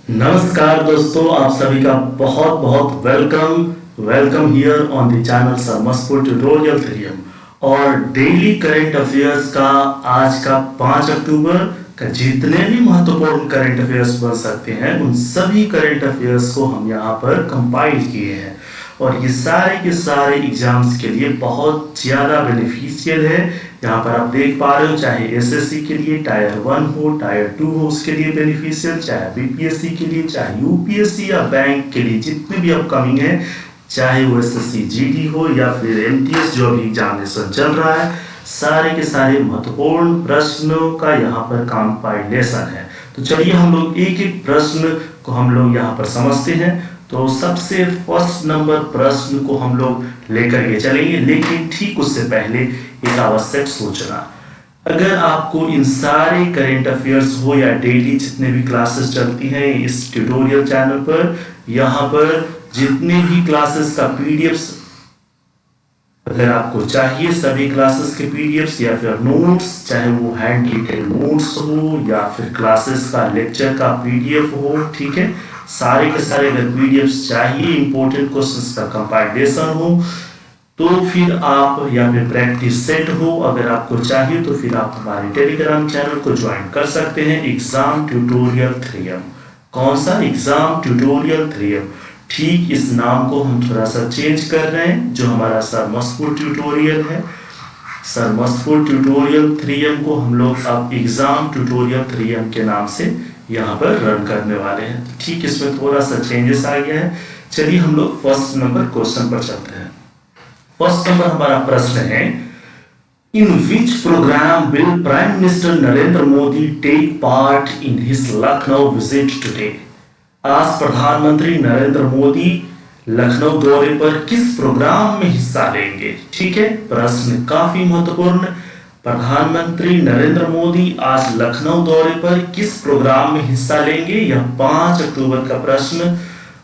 नमस्कार दोस्तों, आप सभी का बहुत बहुत welcome here on the channel sir Moscow tutorial theorem. और डेली करंट अफेयर्स का आज का 5 अक्टूबर का जितने भी महत्वपूर्ण करंट अफेयर्स बन सकते हैं उन सभी करंट अफेयर्स को हम यहाँ पर कंपाइल किए हैं। और ये सारे के सारे एग्जाम्स के लिए बहुत ज़्यादा बेनिफिशियल है। यहाँ पर आप देख पा रहे हो, चाहे एसएससी के लिए टायर 1 हो, टायर 2 हो, उसके लिए बेनिफिशियल, चाहे बीपीएससी के लिए, चाहे यूपीएससी या बैंक के लिए जितने भी अपकमिंग है, चाहे वो एसएससी जीडी हो या फिर एमटीएस जो अभी एग्जामिनेशन चल रहा है, सारे के सारे महत्वपूर्ण प्रश्नों का यहाँ पर कंपाइलेशन है। तो चलिए हम लोग एक एक प्रश्न को हम लोग यहाँ पर समझते हैं। तो सबसे फर्स्ट नंबर प्रश्न को हम लोग लेकर के चलेंगे, लेकिन ठीक उससे पहले एक आवश्यक सूचना। अगर आपको इन सारे करंट अफेयर्स हो या डेली जितने भी क्लासेस चलती हैं इस ट्यूटोरियल चैनल पर, यहाँ पर जितने भी क्लासेस का पीडीएफ्स अगर आपको चाहिए, सभी क्लासेस के पीडीएफ्स या फिर नोट्स, चाहे वो हैंड रिटेन नोट्स हो या फिर क्लासेस का लेक्चर का पीडीएफ हो, ठीक है, सारे के सारे अगर पीडीएफ्स चाहिए, इंपॉर्टेंट क्वेश्चंस का कंपाइलेशन हो, तो फिर आप या फिर प्रैक्टिस सेट हो अगर आपको चाहिए, तो फिर आप हमारे टेलीग्राम चैनल को ज्वाइन कर सकते हैं। एग्जाम ट्यूटोरियल थ्योरम, कौन सा? Exam tutorial theorem. ठीक इस नाम को हम थोड़ा सा चेंज कर रहे हैं, जो हमारा सर मस्को ट्यूटोरियल है, सर मस्को ट्यूटोरियल थ्योरम को हम लोग अब एग्जाम ट्यूटोरियल थ्योरम के नाम से यहाँ पर रन करने वाले हैं। ठीक इसमें थोड़ा सा चेंजेस आ गया है। चलिए हम लोग फर्स्ट नंबर क्वेश्चन पर चलते हैं। फर्स्ट नंबर हमारा प्रश्न है, in which programme will prime minister Narendra Modi take part in his Lucknow visit today? आज प्रधानमंत्री नरेंद्र मोदी लखनऊ दौरे पर किस प्रोग्राम में हिस्सा लेंगे? ठीक है, प्रश्न काफी महत्वपूर्ण। प्रधानमंत्री नरेंद्र मोदी आज लखनऊ दौरे पर किस प्रोग्राम में हिस्सा लेंगे? यह 5 अक्टूबर का प्रश्न,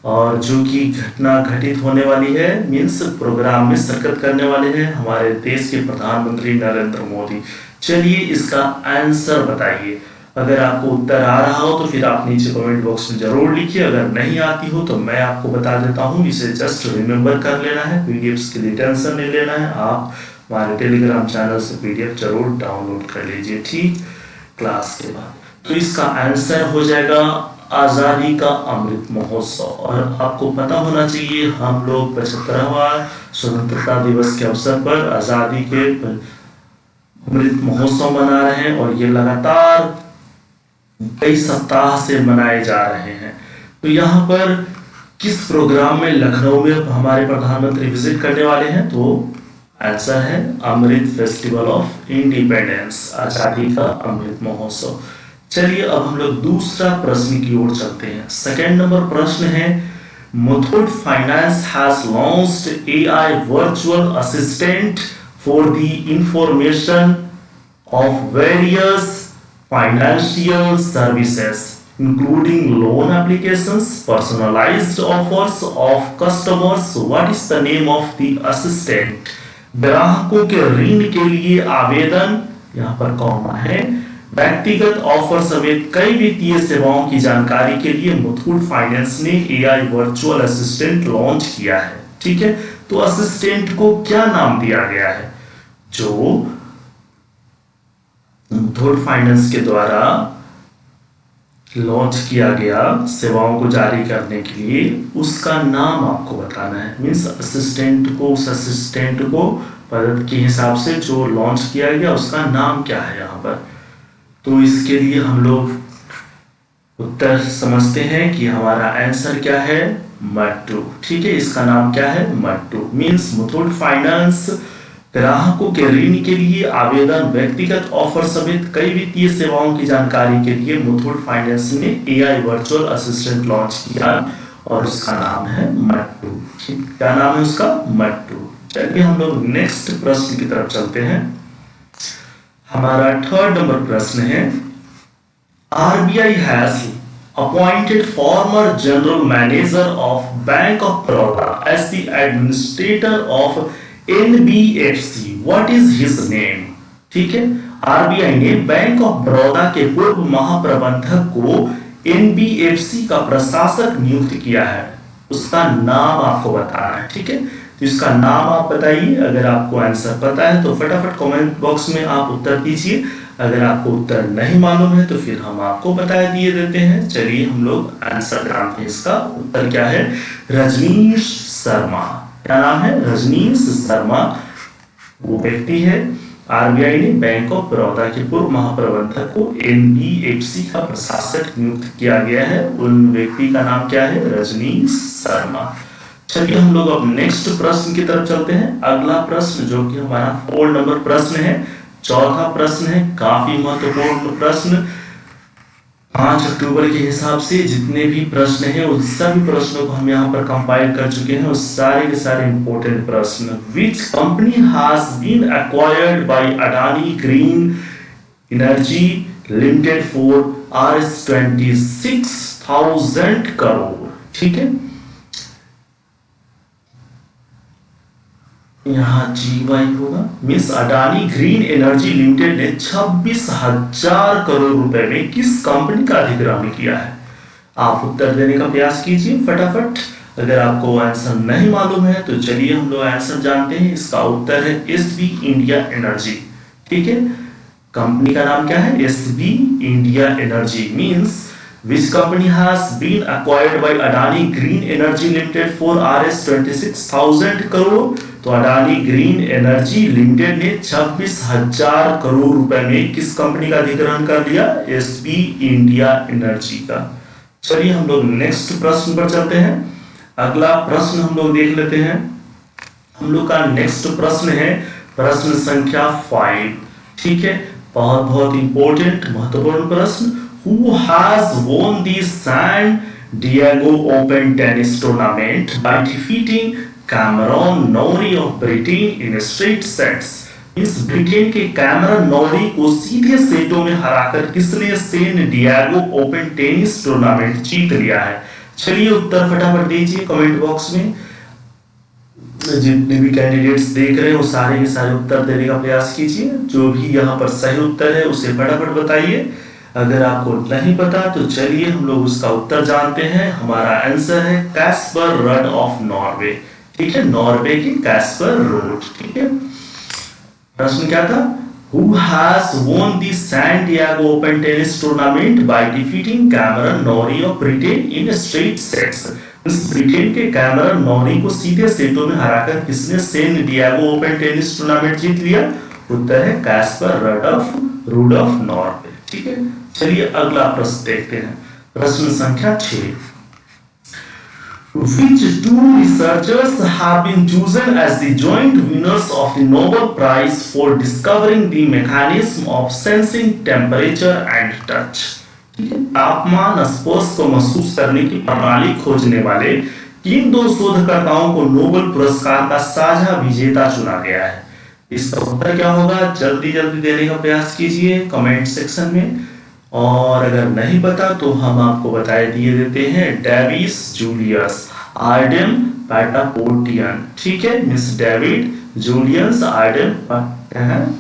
और जो कि घटना घटित होने वाली है, मीन्स प्रोग्राम में शिरकत करने वाले हैं हमारे देश के प्रधानमंत्री नरेंद्र मोदी। चलिए इसका आंसर बताइए। अगर आपको उत्तर आ रहा हो तो फिर आप नीचे कमेंट बॉक्स में जरूर लिखिए, अगर नहीं आती हो तो मैं आपको बता देता हूँ, इसे जस्ट रिमेंबर कर लेना है। पीडीएफ्स के लिए टेंशन नहीं लेना है, आप हमारे टेलीग्राम चैनल से पीडीएफ जरूर डाउनलोड कर लीजिए, ठीक, क्लास के बाद। तो इसका आंसर हो जाएगा आजादी का अमृत महोत्सव। और आपको पता होना चाहिए हम लोग 75वां स्वतंत्रता दिवस के अवसर पर आजादी के अमृत महोत्सव मना रहे हैं, और ये लगातार कई सप्ताह से मनाए जा रहे हैं। तो यहाँ पर किस प्रोग्राम में लखनऊ में हमारे प्रधानमंत्री विजिट करने वाले हैं? तो आंसर है अमृत फेस्टिवल ऑफ इंडिपेंडेंस, आजादी का अमृत महोत्सव। चलिए अब हम लोग दूसरा प्रश्न की ओर चलते हैं। सेकंड नंबर प्रश्न है, Muthoot finance has launched AI virtual assistant for the information of various financial services including loan applications, personalized offers of customers. What is the name of the assistant? ग्राहकों के ऋण के लिए आवेदन, यहाँ पर कॉमा है, व्यक्तिगत ऑफर समेत कई वित्तीय सेवाओं की जानकारी के लिए मुथूट फाइनेंस ने एआई वर्चुअल असिस्टेंट लॉन्च किया है। ठीक है, तो असिस्टेंट को क्या नाम दिया गया है? जो मुथूट फाइनेंस के द्वारा लॉन्च किया गया सेवाओं को जारी करने के लिए, उसका नाम आपको बताना है। मींस असिस्टेंट को, उस असिस्टेंट को पद के हिसाब से जो लॉन्च किया गया उसका नाम क्या है यहाँ पर। तो इसके लिए हम लोग उत्तर समझते हैं कि हमारा आंसर क्या है, मट्टू। ठीक है, इसका नाम क्या है, मट्टू। मींस मुथूट फाइनेंस ग्राहकों के ऋण के लिए आवेदन, व्यक्तिगत ऑफर समेत कई वित्तीय सेवाओं की जानकारी के लिए मुथूट फाइनेंस ने एआई वर्चुअल असिस्टेंट लॉन्च किया, और उसका नाम है मट्टू। क्या नाम है उसका? मट्टू। चलिए हम लोग नेक्स्ट प्रश्न की तरफ चलते हैं। हमारा थर्ड नंबर प्रश्न है, RBI has appointed former general manager of bank of Baroda as the administrator of NBFC, what is his name? ठीक है, आरबीआई ने बैंक ऑफ बड़ौदा के पूर्व महाप्रबंधक को एनबीएफसी का प्रशासक नियुक्त किया है, उसका नाम आपको बताना है। ठीक है, तो इसका नाम आप बताइए। अगर आपको आंसर पता है तो फटाफट कमेंट बॉक्स में आप उत्तर दीजिए। अगर आपको उत्तर नहीं मालूम है तो फिर हम आपको बता दिए देते हैं। चलिए हम लोग आंसर जानते हैं। इसका उत्तर क्या है? रजनीश शर्मा। क्या नाम है? रजनीश शर्मा वो व्यक्ति है। आरबीआई ने बैंक ऑफ बड़ौदा के पूर्व महाप्रबंधक को एनबीएफसी का प्रशासक नियुक्त किया गया है। उन व्यक्ति का नाम क्या है? रजनीश शर्मा। चलिए हम लोग अब नेक्स्ट प्रश्न की तरफ चलते हैं। अगला प्रश्न जो कि हमारा 4 नंबर प्रश्न है, चौथा प्रश्न है, काफी महत्वपूर्ण प्रश्न। 5 अक्टूबर के हिसाब से जितने भी प्रश्न हैं उन सभी प्रश्नों को हम यहाँ पर कंपाइल कर चुके हैं, उस सारे के सारे इंपॉर्टेंट प्रश्न। Which company has been acquired by Adani green energy limited for ₹26,000 crore. ठीक है, यहाँ जीवाई होगा। मिस अडानी ग्रीन एनर्जी लिमिटेड ने 26,000 करोड़ रुपए में किस कंपनी का अधिग्रहण किया है? आप उत्तर देने का प्रयास कीजिए फटाफट। अगर आपको आंसर नहीं मालूम है तो चलिए हम लोग आंसर जानते हैं। इसका उत्तर है एसबी इंडिया एनर्जी। ठीक है, कंपनी का नाम क्या है? SB India energy. Means which company has been acquired by Adani Green Energy Limited for ₹26,000 crore? तो अडानी ग्रीन एनर्जी लिमिटेड ने 26,000 करोड़ रुपए में किस कंपनी का अधिग्रहण कर लिया? एसबी इंडिया एनर्जी का। चलिए हम लोग नेक्स्ट प्रश्न पर चलते हैं। अगला प्रश्न हम लोग देख लेते हैं। हम लोग का नेक्स्ट प्रश्न है प्रश्न संख्या 5। ठीक है, बहुत बहुत इंपॉर्टेंट महत्वपूर्ण प्रश्न। Who has won the San Diego Open Tennis Tournament by defeating Cameron Norrie of Britain in straight sets? इस ब्रिटेन के कैमरन नॉरी को सीधे सेटों में हराकर किसने San Diego Open tennis tournament जीत लिया है? चलिए उत्तर फटाफट दीजिए कमेंट बॉक्स में। जितने भी कैंडिडेट्स देख रहे हैं वो सारे के सारे उत्तर देने का प्रयास कीजिए। जो भी यहाँ पर सही उत्तर है उसे फटाफट बताइए। अगर आपको नहीं पता तो चलिए हम लोग उसका उत्तर जानते हैं। हमारा आंसर है कैस्पर रड ऑफ नॉर्वे। ठीक है, नॉर्वे की कैस्पर रोड। ठीक है, प्रश्न क्या था? Who has won the San Diego Open Tennis Tournament by defeating Cameron Norrie of Britain in straight sets? इस ब्रिटेन के कैमरन नॉरी को सीधे सेटों में हराकर किसने San Diego Open tennis tournament जीत लिया? उत्तर है कैस्पर रूड ऑफ नॉर्वे। ठीक है, चलिए अगला प्रश्न देखते हैं। प्रश्न संख्या 6। Which two researchers have been chosen as the joint winners of the Nobel Prize for discovering the mechanism of sensing temperature and touch? तापमान स्पर्श को महसूस करने की प्रणाली खोजने वाले किन 2 शोधकर्ताओं को नोबेल पुरस्कार का साझा विजेता चुना गया है? इसका उत्तर क्या होगा? जल्दी जल्दी देने का प्रयास कीजिए कमेंट सेक्शन में। और अगर नहीं पता तो हम आपको बताए दिए देते हैं। Davis Julius Ardem Patapoutian. ठीक है, miss David Julius Ardem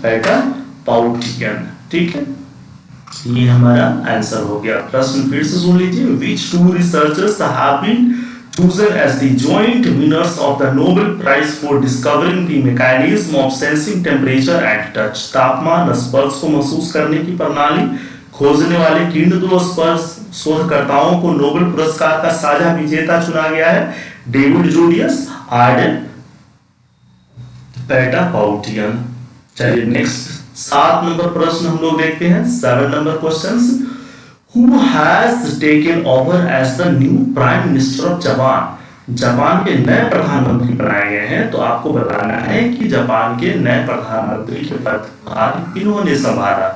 Patapoutian. ठीक है, ये हमारा आंसर हो गया। प्रश्न फिर से सुन लीजिए। Which two researchers have been chosen as the joint winners of the Nobel Prize for discovering the mechanism of sensing temperature and touch? तापमान स्पर्श को महसूस करने की प्रणाली खोजने वाले किन 2 शोधकर्ताओं को नोबेल पुरस्कार का साझा विजेता चुना गया है? David Julius Arden Patapoutian. चलिए नेक्स्ट 7 नंबर प्रश्न हम लोग देखते हैं। 7 number questions. Who has taken over as the new Prime Minister of Japan? Japan के नए प्रधानमंत्री बनाए गए हैं। तो आपको बताना है कि जापान के नए प्रधानमंत्री के पदभार किन्होंने संभाला।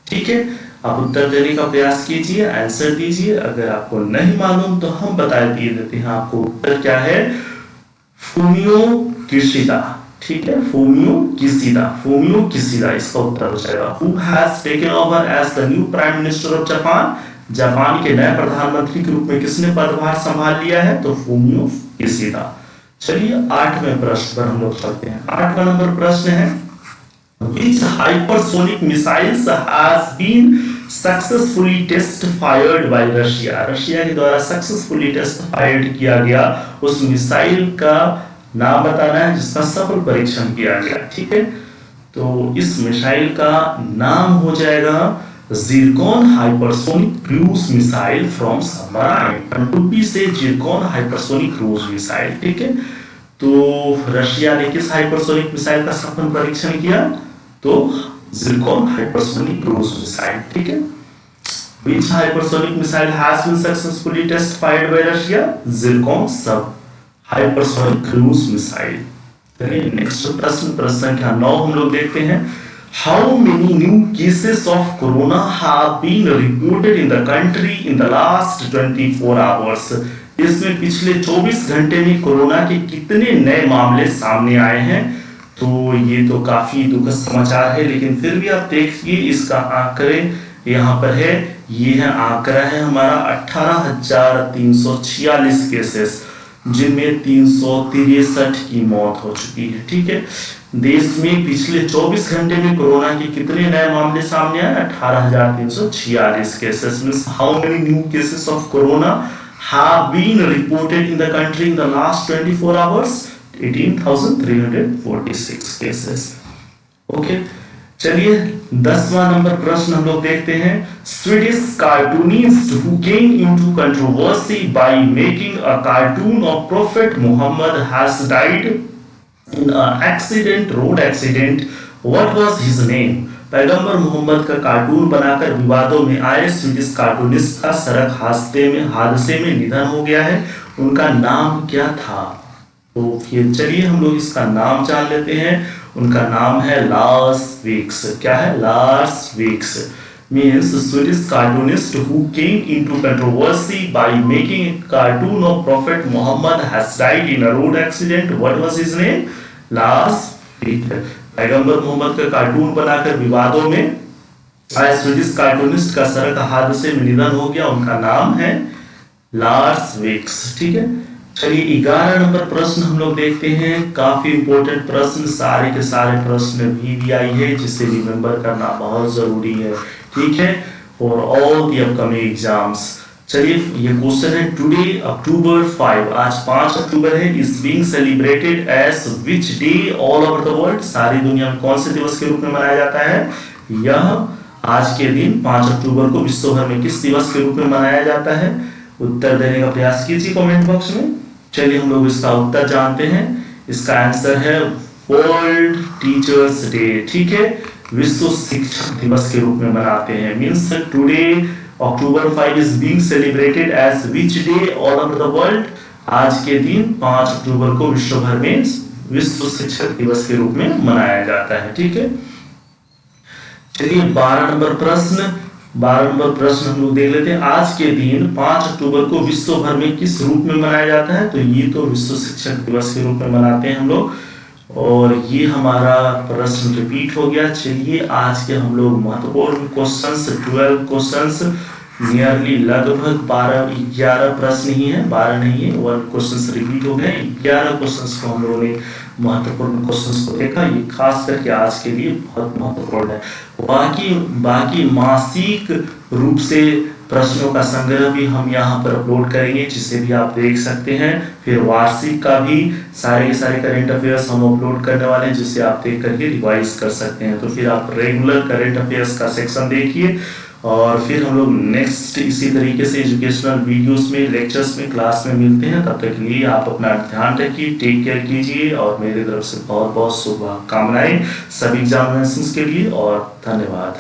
ठीक है, आप उत्तर देने का प्रयास कीजिए, आंसर दीजिए। अगर आपको नहीं मालूम तो हम बता दिए देते हैं आपको। उत्तर क्या है? Fumio Kishida. ठीक है, फूमियो किशिदा इसका उत्तर हो जाएगा। Who has taken over as the new Prime Minister of Japan? Japan के नए प्रधानमंत्री के रूप में किसने पदभार संभाल लिया है? तो फूमियो किशिदा। चलिए 8वें प्रश्न पर हम लोग चलते हैं। 8वां नंबर प्रश्न है Which hypersonic missiles has been successfully test fired by Russia, Russia के द्वारा सक्सेसफुली टेस्ट फायर्ड किया गया उस मिसाइल का नाम बताना है जिसका सफल परीक्षण किया गया। ठीक है, तो इस मिसाइल का नाम हो जाएगा Zircon hypersonic cruise missile from submarine, पनडुब्बी से जिरकॉन हाइपरसोनिक क्रूज मिसाइल। ठीक है, तो रशिया ने किस हाइपरसोनिक मिसाइल का सफल परीक्षण किया? तो जिरकॉन हाइपरसोनिक क्रूज मिसाइल। ठीक है, which hypersonic missile has been successfully test fired by Russia? Zircon sub hypersonic cruise missile। चलिए नेक्स्ट प्रश्न, प्रश्न संख्या 9 हम लोग देखते हैं। How many new cases of corona have been reported in the country in the last 24 hours? इसमें पिछले 24 घंटे में कोरोना के कितने नए मामले सामने आए हैं? तो ये तो काफी दुखद समाचार है, लेकिन फिर भी आप देखिए इसका आंकड़े यहाँ पर है, ये है आंकड़ा है हमारा 18,346 केसेस, जिनमें 363 की मौत हो चुकी है। ठीक है, देश में पिछले 24 घंटे में कोरोना के कितने नए मामले सामने आए? 18,346 cases. Means how many new cases of corona have been reported in the country in the last 24 hours? 18,346 cases। Okay, चलिए 10वां नंबर प्रश्न हम लोग देखते हैं। Swedish cartoonist who came into controversy by making a cartoon of prophet Muhammad has died in a accident, road accident. What was his name? पैगंबर मोहम्मद का कार्टून बनाकर विवादों में आए स्वीडिश कार्टूनिस्ट का सड़क हादसे में निधन हो गया है, उनका नाम क्या था? तो फिर चलिए हम लोग इसका नाम जान लेते हैं। उनका नाम है लार्स विक्स। क्या है? Lars Vilks means Swedish cartoonist who came into controversy by making a cartoon of Prophet Muhammad has died in a road accident. What was his name? Lars Vilks। पैगंबर मोहम्मद का कार्टून बनाकर विवादों में आए Swedish cartoonist का सड़क हादसे में निधन हो गया, उनका नाम है लार्स विक्स। ठीक है, चलिए 11 नंबर प्रश्न हम लोग देखते हैं। काफी इंपॉर्टेंट प्रश्न, सारे के सारे प्रश्न VVI है, जिसे रिमेंबर करना बहुत जरूरी है। ठीक है, for all the upcoming exams. चलिए ये क्वेश्चन है, टुडे अक्टूबर 5, आज 5 अक्टूबर है, is being celebrated as which day all over the world? सारी दुनिया में कौन से दिवस के रूप में मनाया जाता है? यह आज के दिन 5 अक्टूबर को विश्व भर में किस दिवस के रूप में मनाया जाता है? उत्तर देने का प्रयास कीजिए कमेंट बॉक्स में। चलिए हम लोग इसका उत्तर जानते हैं। इसका आंसर है वर्ल्ड टीचर्स डे। ठीक है, विश्व शिक्षक दिवस के रूप में मनाते हैं। Means today October 5 is being celebrated as which day all over the world? आज के दिन 5 अक्टूबर को विश्व भर में विश्व शिक्षक दिवस के रूप में मनाया जाता है। ठीक है, चलिए 12 नंबर प्रश्न हम लोग देख लेते हैं। आज के दिन 5 अक्टूबर को विश्व भर में किस रूप में मनाया जाता है? तो ये तो विश्व शिक्षक दिवस के रूप में मनाते हैं हम लोग, और ये हमारा प्रश्न रिपीट हो गया। चलिए आज के हम लोग महत्वपूर्ण क्वेश्चंस 12 क्वेश्चंस, नियरली लगभग 11 प्रश्न ही है, 12 नहीं है, 1 क्वेश्चंस रिपीट हो गए। 11 क्वेश्चंस को हम लोगों ने महत्वपूर्ण क्वेश्चंस को देखा, ये खास करके आज के लिए बहुत महत्वपूर्ण है। बाकी मासिक रूप से प्रश्नों का संग्रह भी हम यहाँ पर अपलोड करेंगे, जिसे भी आप देख सकते हैं। फिर वार्षिक का भी सारे के सारे करंट अफेयर्स हम अपलोड करने वाले हैं, जिसे आप देख करके रिवाइज कर सकते हैं। तो फिर आप रेगुलर करंट अफेयर्स का सेक्शन देखिए, और फिर हम लोग नेक्स्ट इसी तरीके से एजुकेशनल वीडियोस में, लेक्चर्स में, क्लास में मिलते हैं। तब तक के लिए आप अपना ध्यान रखिए, टेक केयर कीजिए, और मेरी तरफ से बहुत बहुत शुभकामनाएं सभी एग्जामिनेशंस के लिए, और धन्यवाद।